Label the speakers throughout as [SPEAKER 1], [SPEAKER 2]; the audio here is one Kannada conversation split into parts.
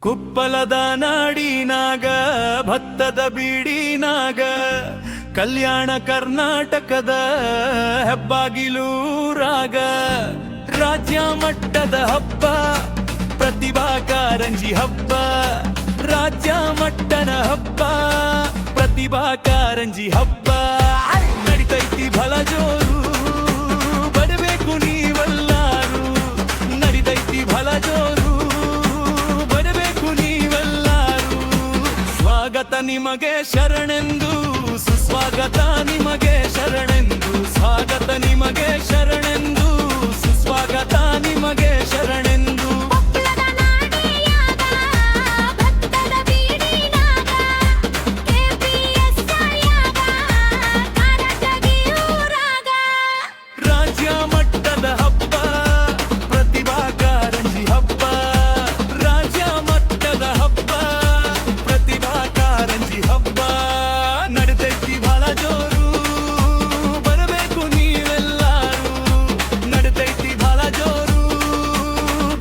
[SPEAKER 1] ಕುಪ್ಪಲದ ನಾಡಿನಾಗ ಭತ್ತದ ಬೀಡಿನಾಗ ಕಲ್ಯಾಣ ಕರ್ನಾಟಕದ ಹೆಬ್ಬಾಗಿಲೂರಾಗ ರಾಜ್ಯ ಮಟ್ಟದ ಹಬ್ಬ ಪ್ರತಿಭಾ ಕಾರಂಜಿ ಹಬ್ಬ. ರಾಜ್ಯ ಮಟ್ಟದ ಹಬ್ಬ ಪ್ರತಿಭಾ ಕಾರಂಜಿ ಹಬ್ಬ ನಡಿತೈತಿ ಬಲ ಜೋರು, ಬರಬೇಕು ನೀವೆಲ್ಲಾರು. ನಡಿತೈತಿ ಬಲ ಜೋರು, ಬರಬೇಕು ನೀವೆಲ್ಲಾರು. ಸ್ವಾಗತ ನಿಮಗೆ ಶರಣೆಂದು, ಸುಸ್ವಾಗತ ನಿಮಗೆ ಶರಣೆಂದು. ಸ್ವಾಗತ ನಿಮಗೆ ಶರಣೆಂದು, ಸುಸ್ವಾಗತ ನಿಮಗೆ ಶರಣೆಂದು. ರಾಜ್ಯ ಮಟ್ಟದ ಹಬ್ಬ ಪ್ರತಿಭಾ ಕಾರಂಜಿ ಹಬ್ಬ. ರಾಜ್ಯ ಮಟ್ಟದ ಹಬ್ಬ ಪ್ರತಿಭಾ ಕಾರಂಜಿ ಹಬ್ಬ ನಡಿತೈತಿ ಬಹಳ ಜೋರು, ಬರಬೇಕು ನೀವೆಲ್ಲಾರು. ನಡಿತೈತಿ ಬಹಳ ಜೋರು,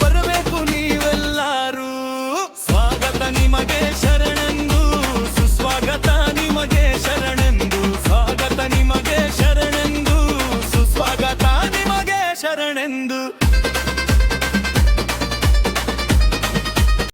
[SPEAKER 1] ಬರಬೇಕು ನೀವೆಲ್ಲಾರು. ಸ್ವಾಗತ ನಿಮಗೆ ಶರಣೆಂದು, ಸುಸ್ವಾಗತ ನಿಮಗೆ ಶರಣೆಂದು. ಸ್ವಾಗತ ನಿಮಗೆ ಶರಣೆಂದು, ಸುಸ್ವಾಗತ ನಿಮಗೆ ಶರಣೆಂದು.